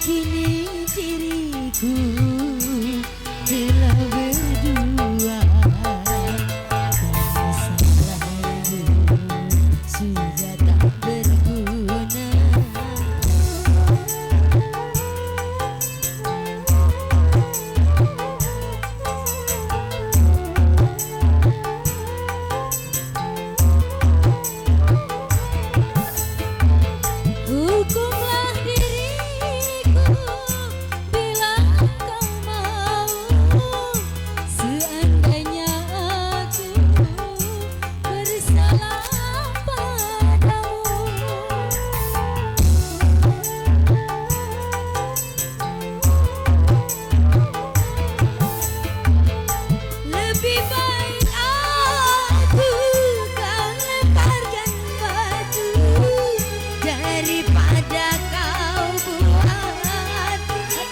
Kini diriku telah berdua, kesalahanmu sudah tak berguna. Hukumlah diriku bila kau mau, seandainya aku bersalah padamu. Lebih baik aku kau lemparkan batu daripada kau buat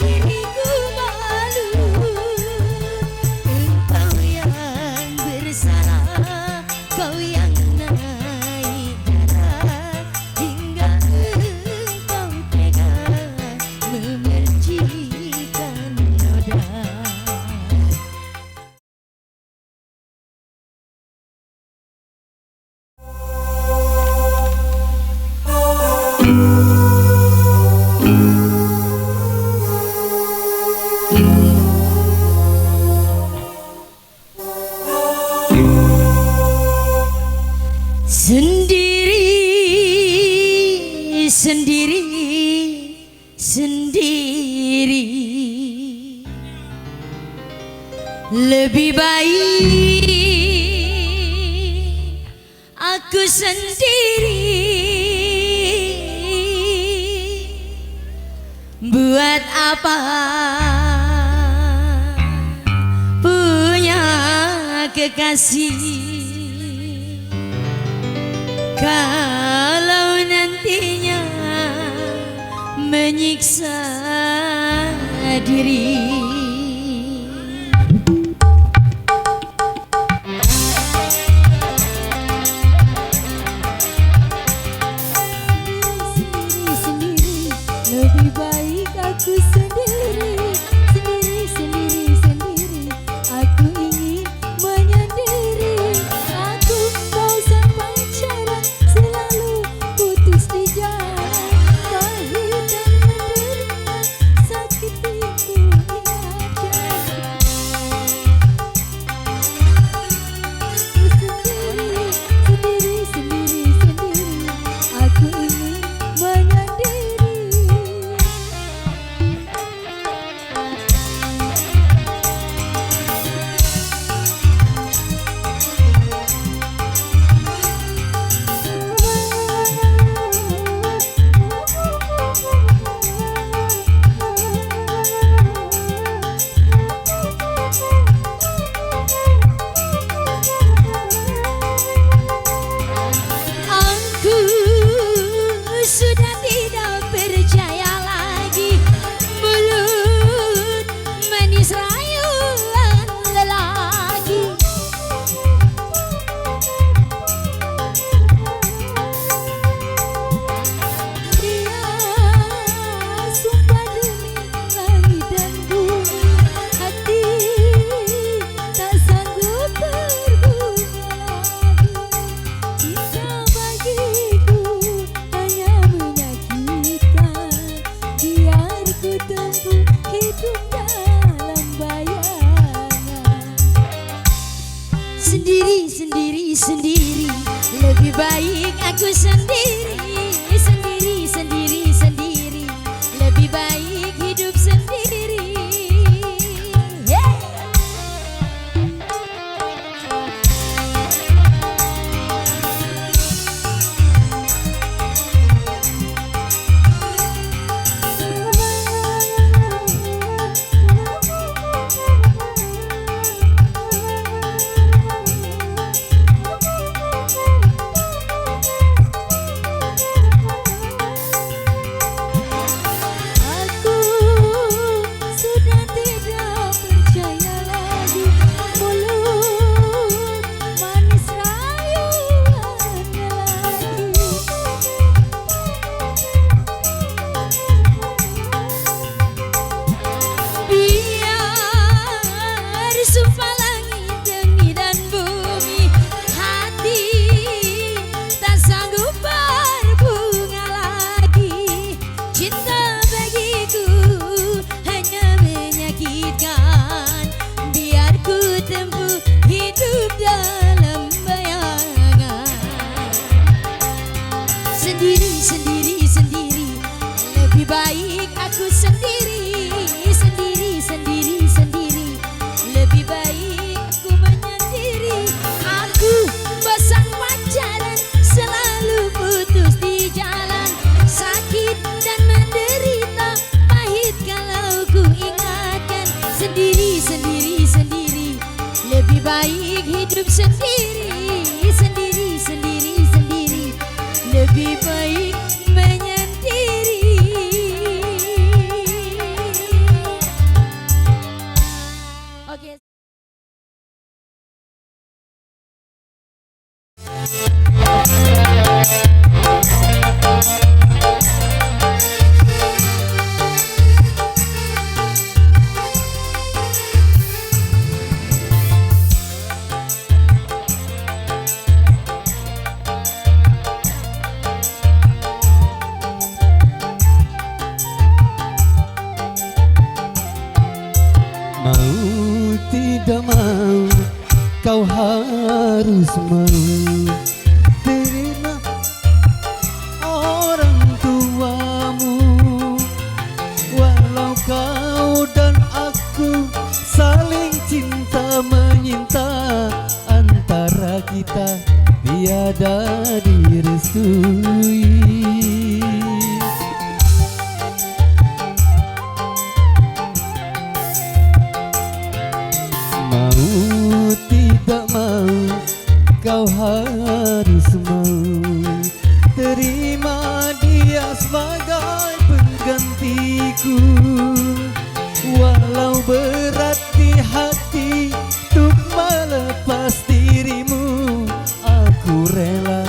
diriku malu. Engkau yang bersalah, kau yang naik darah, hingga engkau tega memercikan noda. Sendiri, sendiri, sendiri, lebih baik aku sendiri. Buat apa punya kekasih kalau nantinya menyiksa diri. Sendiri, lebih baik aku sendiri. Sendiri, sendiri, sendiri, aku ingin menyendiri. Aku mau sampai pacaran, selalu putus di jalan. Pahit dan menderita, sakit itu hilang. Sendiri, sendiri, sendiri, lebih baik aku sendiri. Sendiri, sendiri, sendiri, lebih baik hidup sendiri. Yeah. Sendiri, sendiri, sendiri, lebih baik aku sendiri. Sendiri, sendiri, sendiri, lebih baik aku menyendiri. Aku bosan pacaran, selalu putus di jalan. Sakit dan menderita, pahit kalau ku ingatkan. Sendiri, sendiri, sendiri, lebih baik hidup sendiri. Sendiri, sendiri, sendiri, lebih baik menyendiri. Oke. Mau tidak mau, kau harus mau terima orang tuamu. Walau kau dan aku saling cinta menyinta, antara kita tiada direstui. Mau tidak mau, kau harus mau terima dia sebagai penggantiku. Walau berat di hati untuk melepas dirimu, aku rela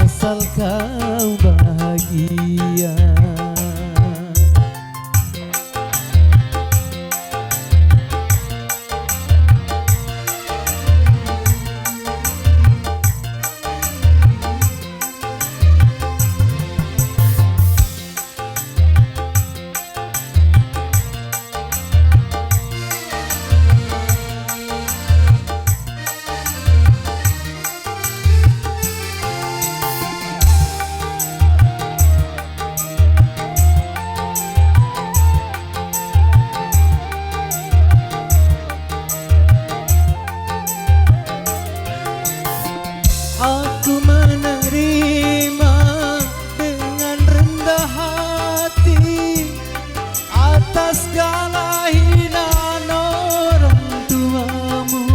asal kau bahagia. Aku menerima dengan rendah hati atas segala hinaan orang tuamu.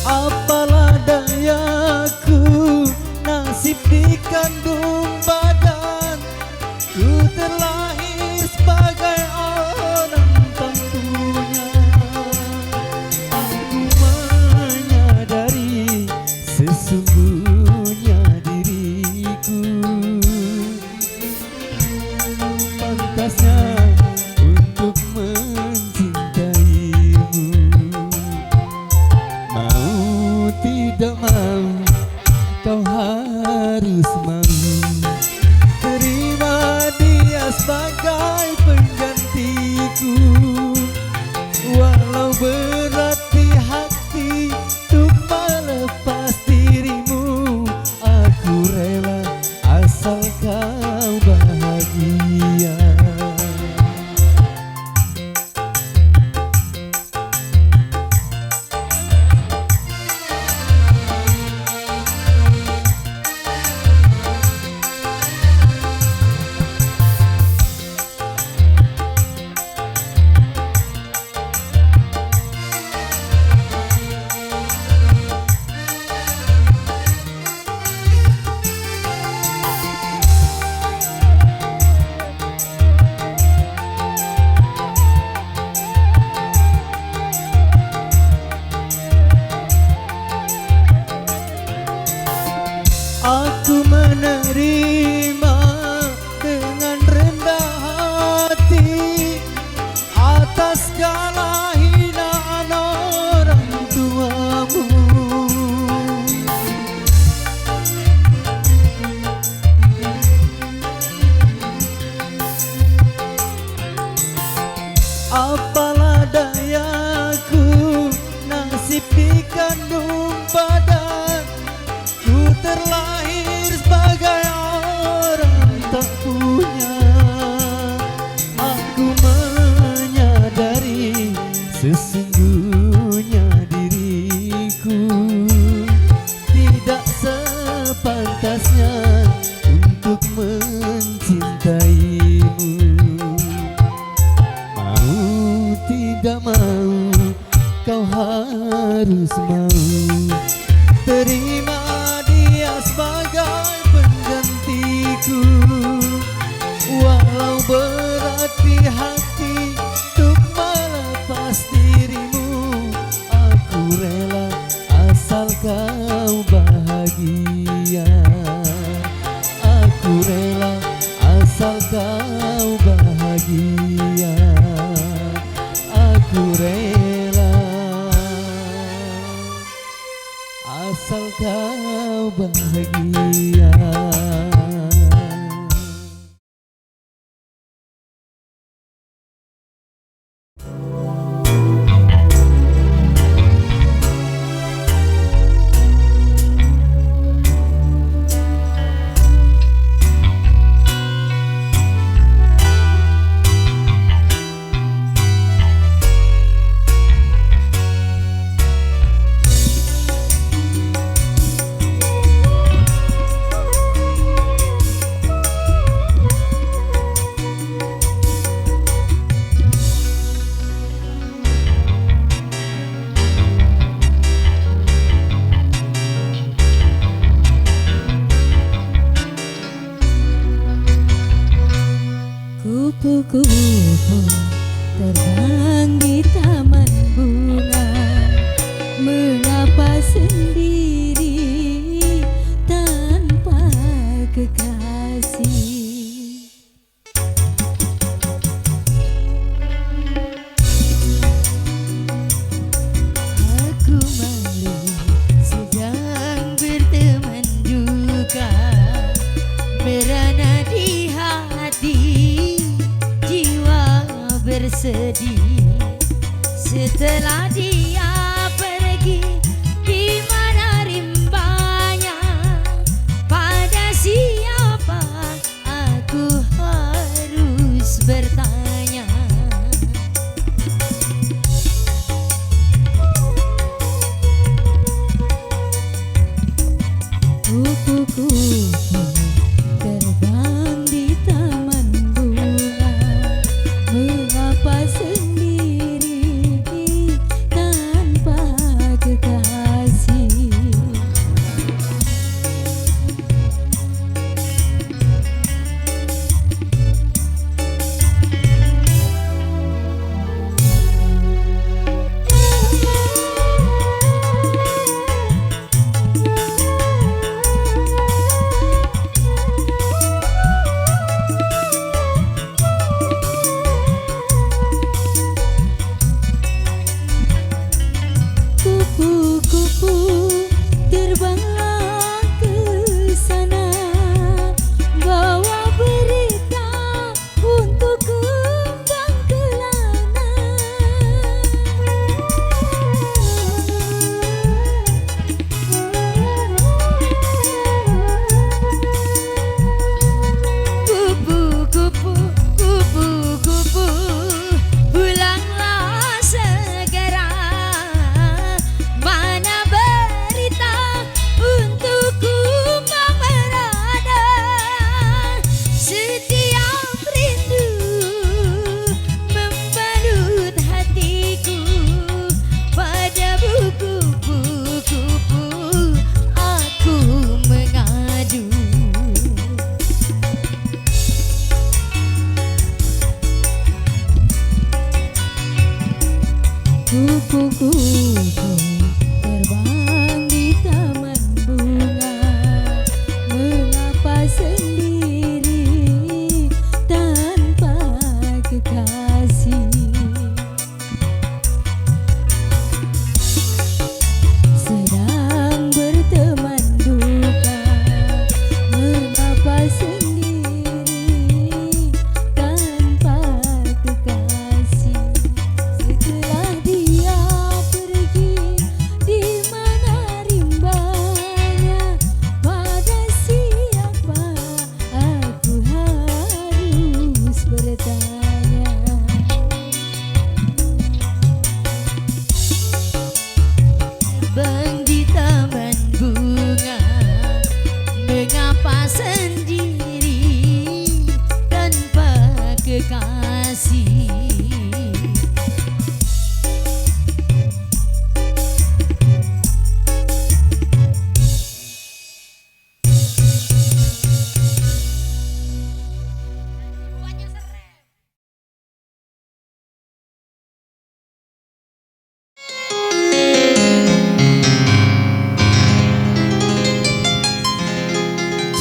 Apalah dayaku, nasib dikandung badan, ku terlahir sebagai orang tentunya. Aku menyadari sesungguhnya diriku pantasnya untuk mencintaimu. Mau tidak mau, kau harus mau terima asal kau bahagia. Aku menerima dengan rendah hati atas segala hinaan orang tuamu. Apalah dayaku, nasib dikandung badan, ku terlahir sebagai orang tak punya. Aku menyadari sesungguhnya diriku tidak sepantasnya untuk mencintaimu. Mau tidak mau, kau harus mau terima dia sebagai penggantiku. Walau berat di hati untuk melepas dirimu, aku rela asal kau bahagia. Aku rela asal kau bahagia. Aku rela asal kau bahagia. Kupu-kupu terbang di taman bunga, mengapa sendiri tanpa kekasih? Aku malu sedang berteman duka, merana di hati bersedih setelah dia pergi. Di mana rimbanya, pada siapa aku harus bertanya. Kupu-kupu terbang di taman bunga, mengapa sendiri tanpa kekasih?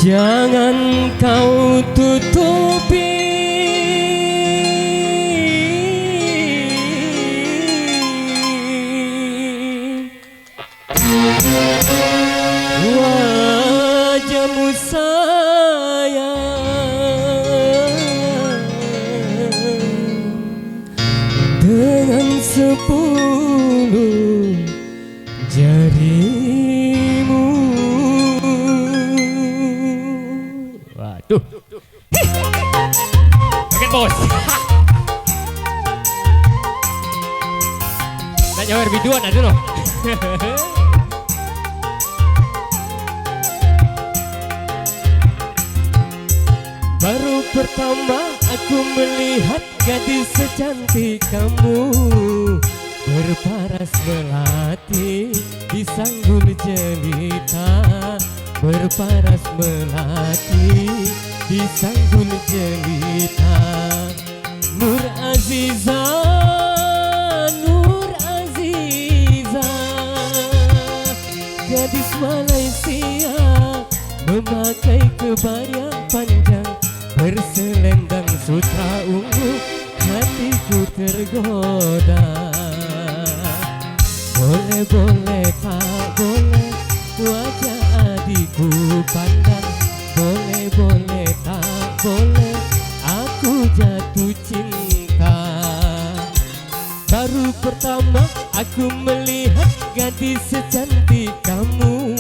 Jangan kau tutupi wajahmu sayang dengan 10 jarimu. Waduh. Oke bos. Nak nyawer biduan ada loh. Baru pertama aku melihat gadis secantik kamu, berparas melati di sanggul jelita, berparas melati di sanggul jelita. Nur Aziza, Nur Aziza, gadis Malaysia memakai kebaya panjang berselendang sutra ungu, hatiku tergoda. Boleh-boleh tak boleh wajah adikku pandang, boleh-boleh tak boleh aku jatuh cinta. Baru pertama aku melihat gadis secantik kamu,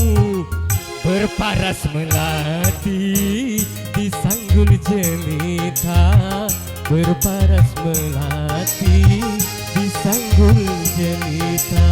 berparas melati di sanggul jelita, berparas melati di sanggul jelita.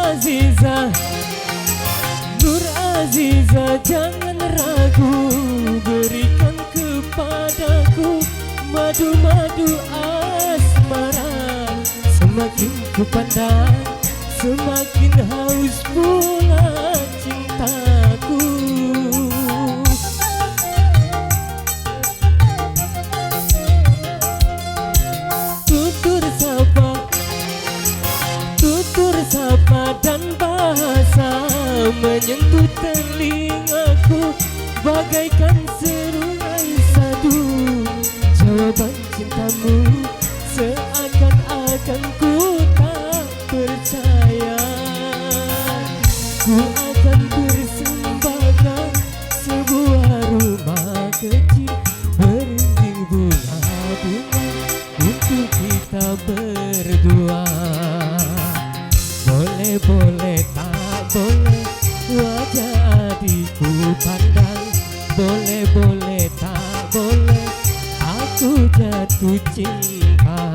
Aziza, Nur Aziza, jangan ragu, berikan kepadaku madu-madu asmara. Semakin ku pandang, semakin haus pula cintaku. Tutur sapa, tutur sapa dan bahasa menyentuh telingaku bagaikan seruan sadu. Jawaban cintamu seakan-akan ku tak percaya. Ku akan bersembahkan sebuah rumah kecil berimbing bunga-bunga untuk kita berdua. Boleh-boleh tak boleh wajah adikku pandang, boleh-boleh tak boleh aku jatuh cinta.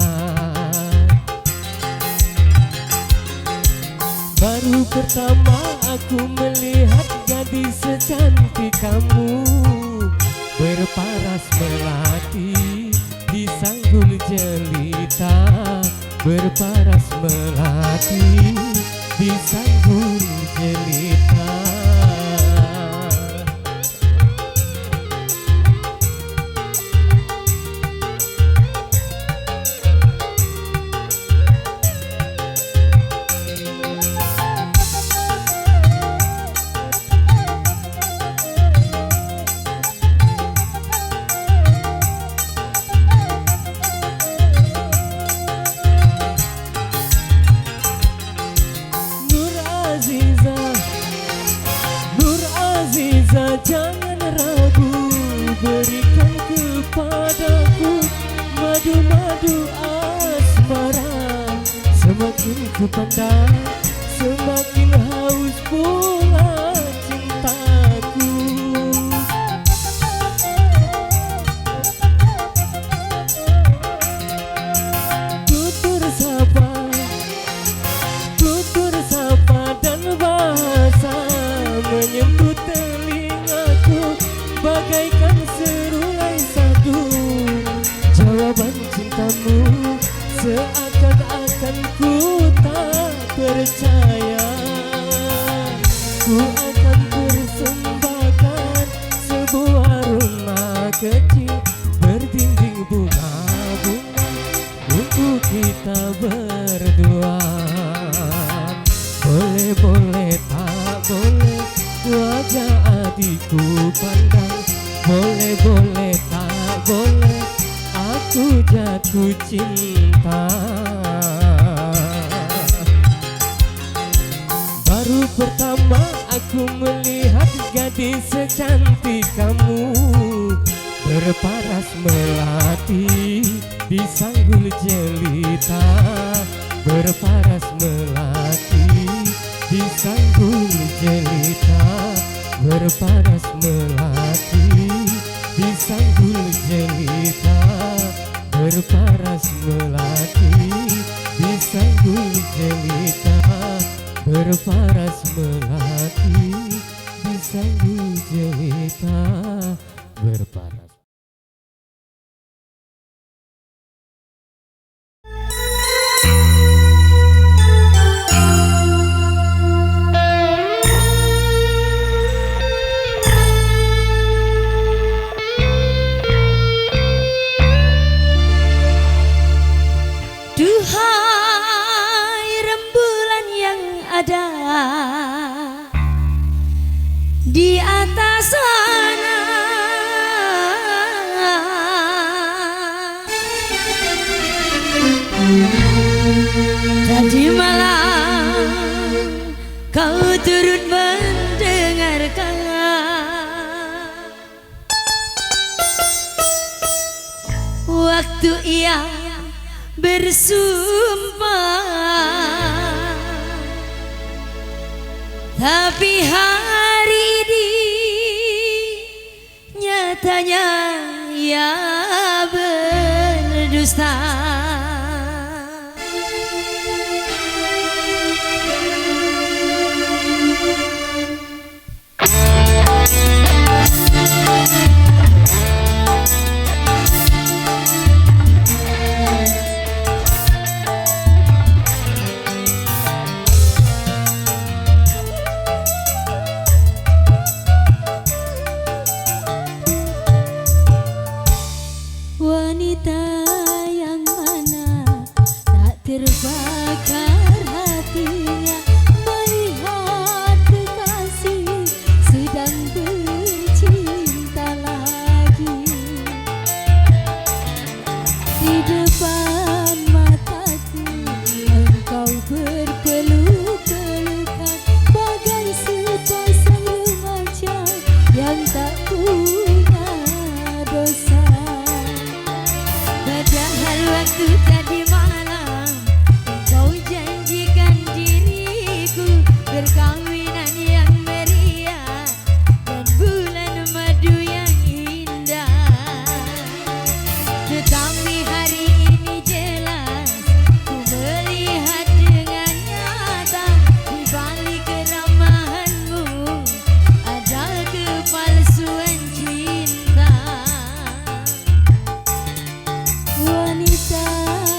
Baru pertama aku melihat gadis secantik kamu, berparas melati di sanggul jelita, berparas melati di sanggul jelita. Jangan ragu, berikan kepadaku madu-madu asmara. Semakin ku pandang, semakin haus pula cintaku. Tutur sapa dan bahasa menyentuh bagaikan seruai satu. jatuh cinta. Baru pertama aku melihat gadis secantik kamu, berparas melati di sanggul jelita, berparas melati di sanggul jelita, berparas melati di sanggul jelita, berparas melati di sanggul jelita, berparas melati di sanggul jelita, berparas. Duhai rembulan yang ada di atas sana, tadi malam kau turut mendengarkan waktu ia bersumpah, tapi hari ini nyatanya ia berdusta. Wanita yang mana tak terbakar hatinya melihat kekasih sedang bercinta lagi. Di depan mataku engkau berpeluk-pelukan bagai sepasang remaja yang tak punya dosa. Padahal waktu tadi malam kau janjikan diriku perkawinan yang meriah dan bulan madu yang indah. Tetapi hari ini jelas ku melihat dengan nyata di balik keramahanmu ada kepalsuan cinta. Wanita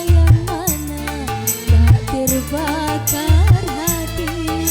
yang mana tak terbakar hati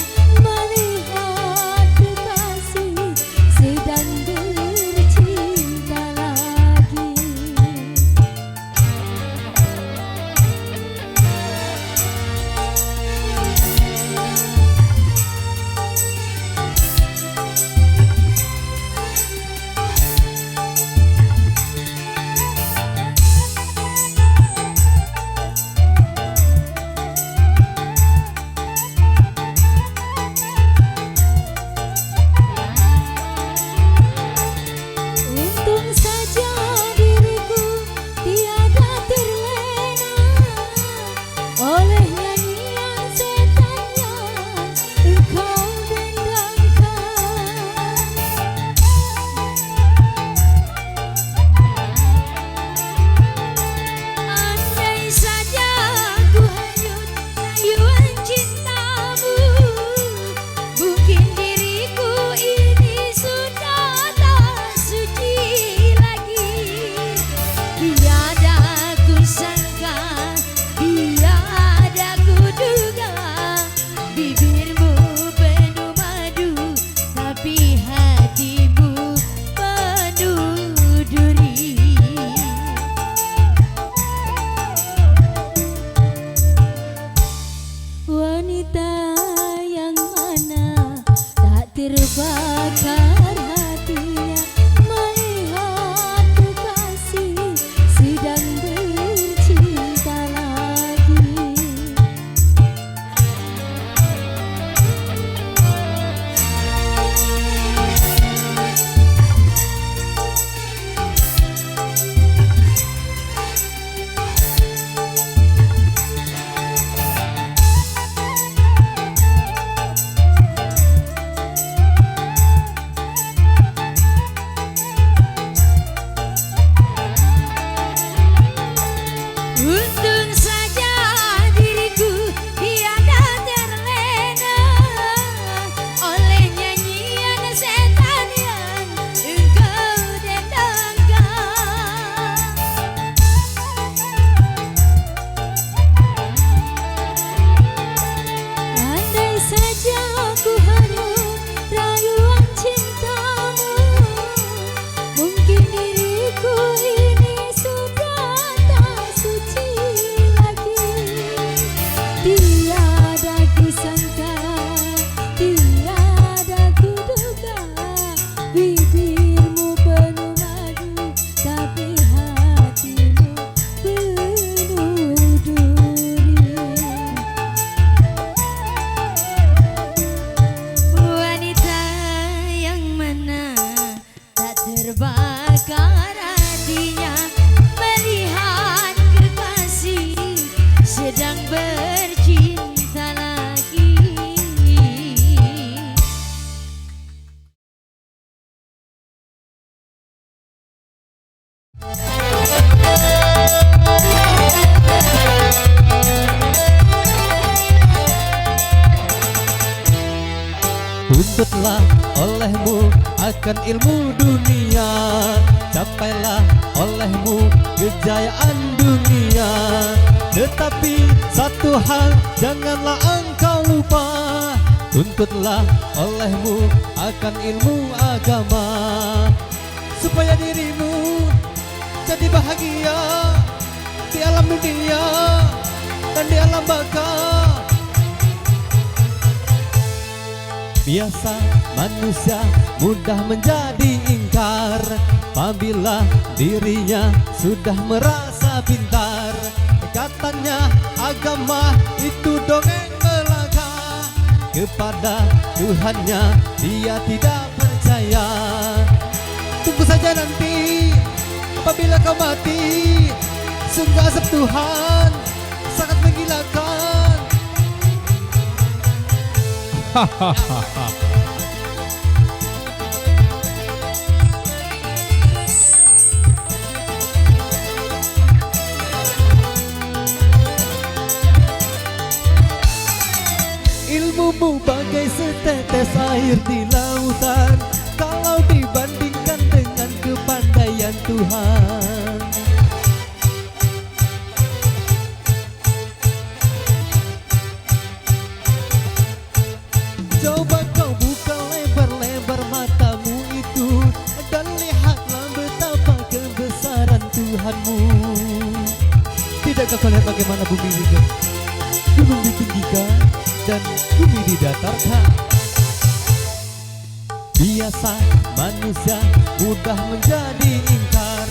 Untung saja diriku tiada terlena oleh nyanyian setan yang engkau dendangkan. Andai saja ku hanya rayuan cintamu, mungkin diriku ini sudah tak suci lagi. Tiada kusangka, tiada kuduga, bibirmu penuh madu, tapi hatimu penuh duri. Wanita yang mana tak terbakar hatinya melihat kekasih sedang bercinta lagi. Tuntutlah olehmu akan ilmu dunia, capailah olehmu kejayaan dunia. Tetapi satu hal janganlah engkau lupa, tuntutlah olehmu akan ilmu agama, supaya dirimu jadi bahagia di alam dunia dan di alam baka. Biasa manusia mudah menjadi ingkar apabila dirinya sudah merasa pintar. Katanya agama itu dongeng belaka, kepada Tuhannya dia tidak percaya. Tunggu saja nanti apabila kau mati, sungguh azab Tuhan sangat menggilakan. Ilmumu bagai setetes air di lautan, kalau dibandingkan dengan kepandaian Tuhan. Coba kau buka lebar-lebar matamu itu dan lihatlah betapa kebesaran Tuhanmu. Tidakkah kau lihat bagaimana bumi ini, gunung ditinggikan dan bumi didatarkan? Biasa manusia mudah menjadi ingkar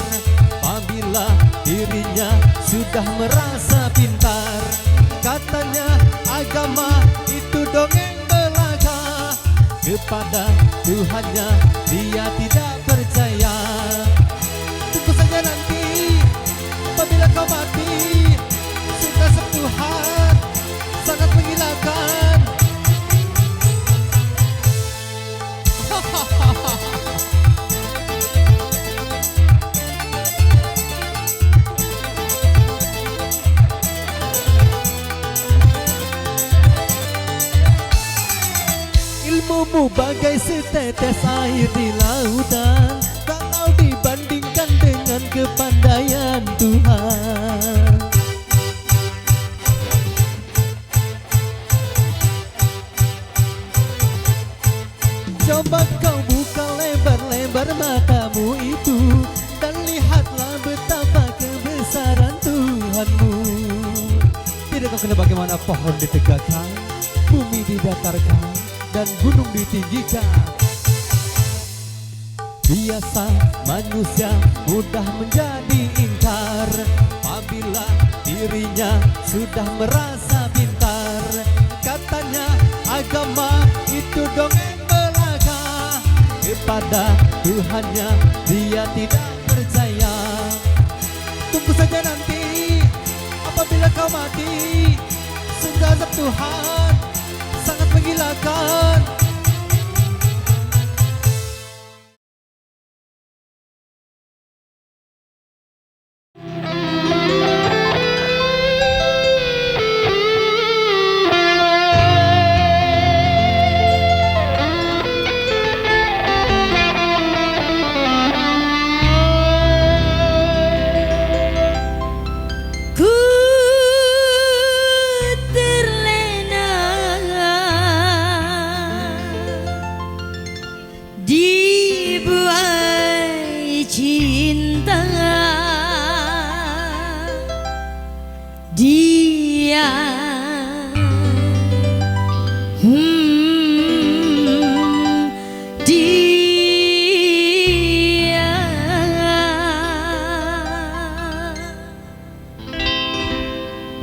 apabila dirinya sudah merasa pintar. Katanya agama itu dongeng belaka, kepada Tuhannya dia tidak percaya. Tunggu saja nanti apabila kau mati, sudah Tuhan sangat mengilakan. Ilmumu bagai setetes air di lautan, kalau dibandingkan dengan kepandaian Tuhan. Coba kau buka lebar-lebar matamu itu dan lihatlah betapa kebesaran Tuhanmu. Tidakkah kau bagaimana pohon ditegakkan, bumi didatarkan, dan gunung ditinggikan? Biasa manusia mudah menjadi ingkar apabila dirinya sudah merasa pintar. Katanya agama itu dongeng belaka, kepada Tuhannya dia tidak percaya. Tunggu saja nanti apabila kau mati, sungguh azab Tuhan sangat mengilakan. dia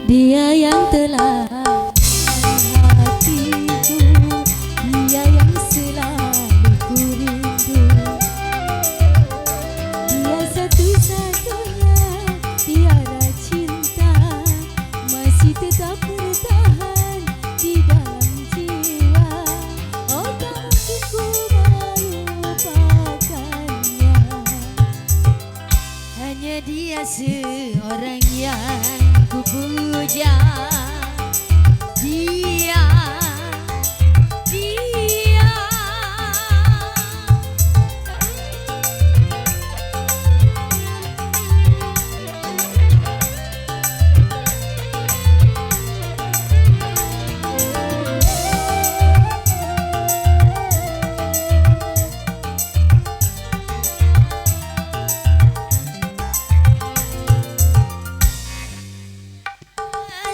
dia yang telah hatiku, dia yang selalu ku rindu, dia satu-satunya tiada cinta, masih tetap bertahan di dalam jiwa. Oh tak mungkin ku melupakannya, hanya dia seorang yang ku puja. Dia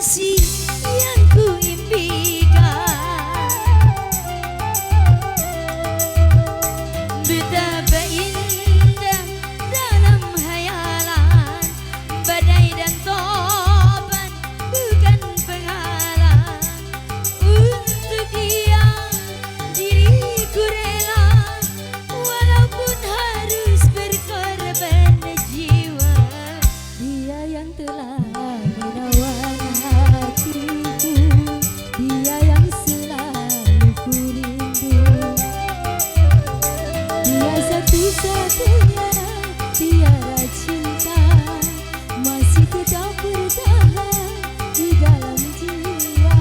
kasih yang ku impikan, betapa indah dalam hayalan, badai dan topan bukan penghalang. Untuk dia diriku rela, walaupun harus berkorban jiwa. Dia yang telah menawan hatiku, dia yang selalu ku rindu, dia satu-satunya tiada cinta, masih tetap bertahan di dalam jiwa.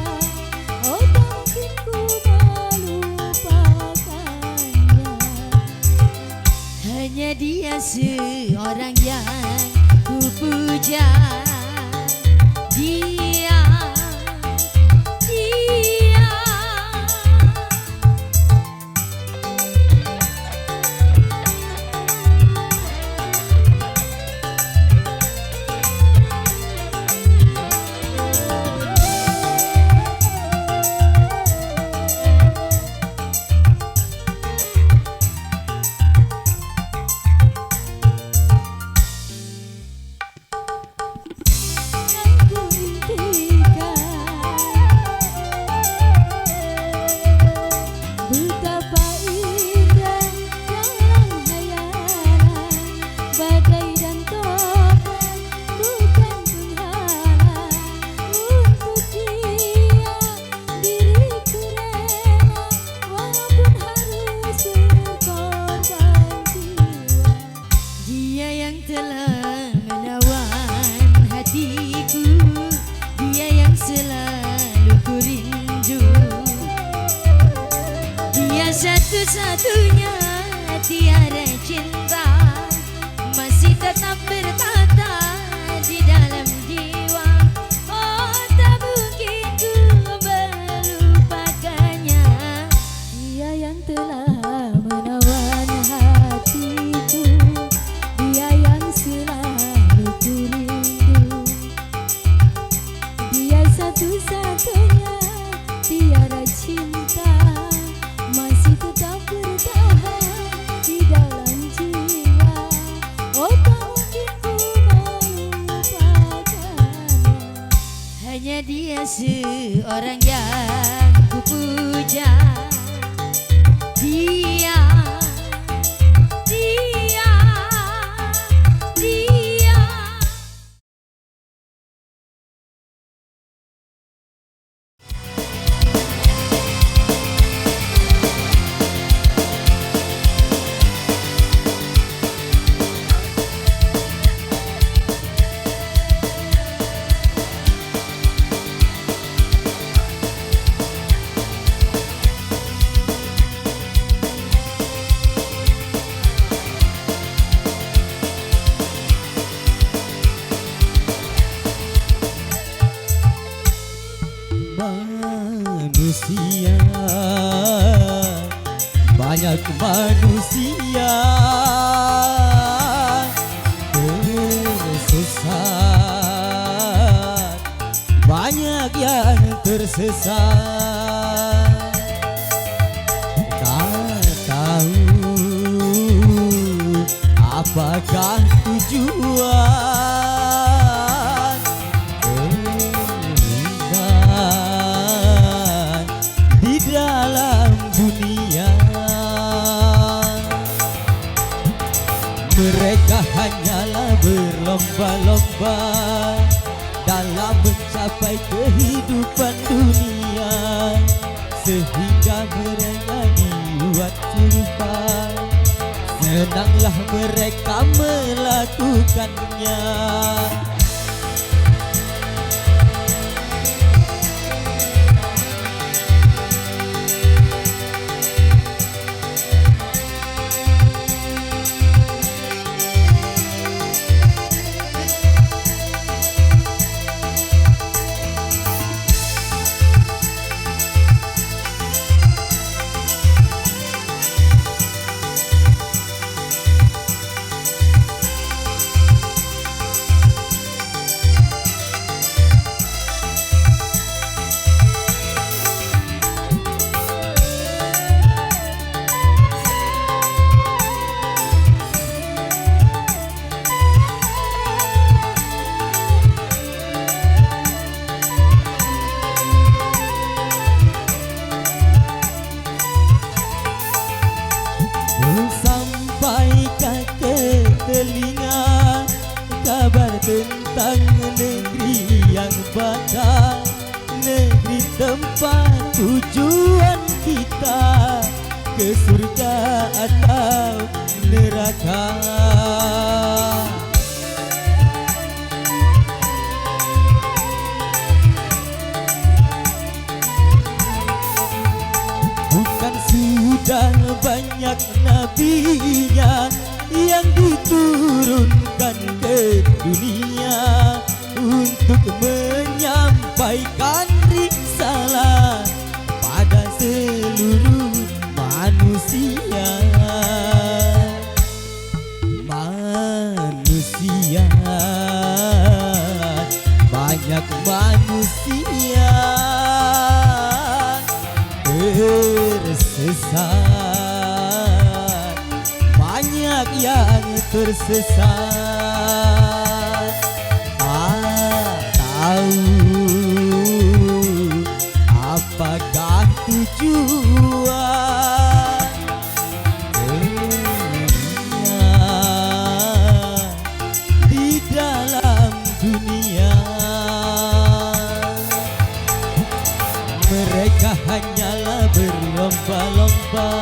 Oh tak mungkin ku melupakannya, hanya dia seorang yang ku puja. Dia betapa indah dalam hayalan, badai dan topan bukan penghalang. Untuk dia diriku rela, walaupun harus berkorban jiwa. Dia yang telah menawan hatiku, dia yang selalu ku rindu, dia satu-satunya tiada cinta, masih tetap bertata di dalam jiwa. Oh tak mungkin ku melupakannya, dia yang telah menawan hatiku, dia yang selalu ku rindu, dia satu-satunya tiada cinta, masih tetap bertahan di dalam jiwa. Oh tak mungkin ku melupakannya, hanya dia seorang yang ku puja. Dia manusia, banyak manusia tersesat banyak yang tersesat. Tak tahu apakah tujuan keinginan di dalam dunia. Mereka hanyalah berlomba-lomba dalam mencapai kehidupan dunia, sehingga mereka dibuat curhat. Senanglah mereka melakukannya. Sampaikan ke telinga kabar tentang negeri yang bakal, negeri tempat tujuan kita, ke surga atau neraka. Bukan sudah banyak nabinya yang diturunkan ke dunia untuk menyampaikan risalah pada seluruh manusia. Manusia, banyak manusia tersesat, banyak yang tersesat. Tak tahu apakah tujuan keinginan di dalam dunia. Mereka hanyalah berlomba-lomba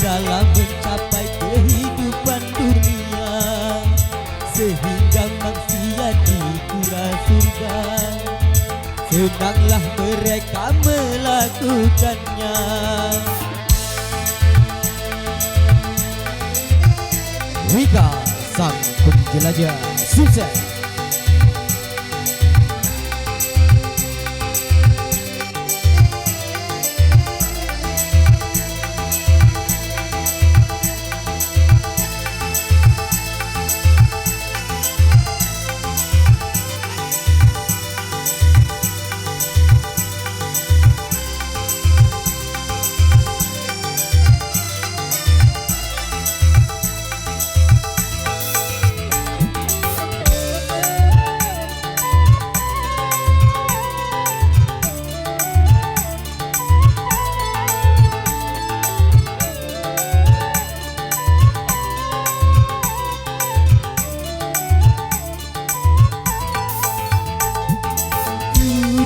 dalam mencapai kehidupan dunia, sehingga maksiat dikira surga. Senanglah mereka melakukannya. Wika, sang penjelajah sukses.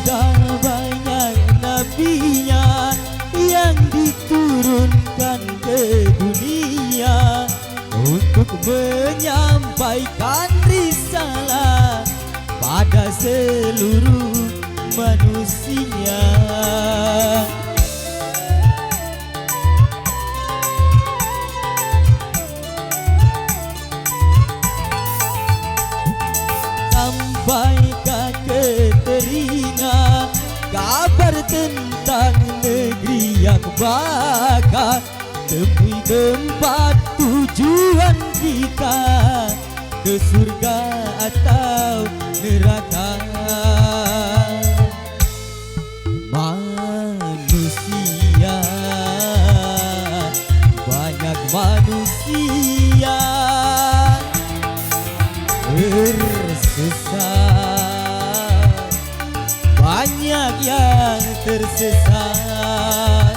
Sudah banyak nabinya yang diturunkan ke dunia untuk menyampaikan risalah pada seluruh manusia. Sampaikan ke telinga kabar tentang negeri yang bakal, temui tempat tujuan kita, ke surga atau neraka. yang tersesat.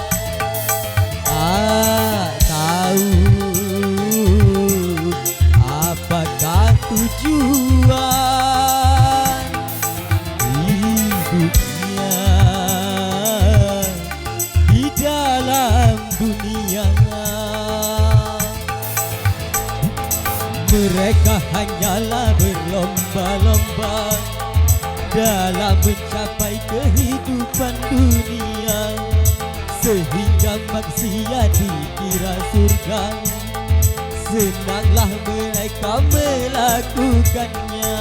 Tahu apakah tujuan hidupnya di dalam dunia. Mereka hanyalah berlomba-lomba dalam mencapai kehidupan dunia, sehingga maksiat dikira surga. Senanglah mereka melakukannya.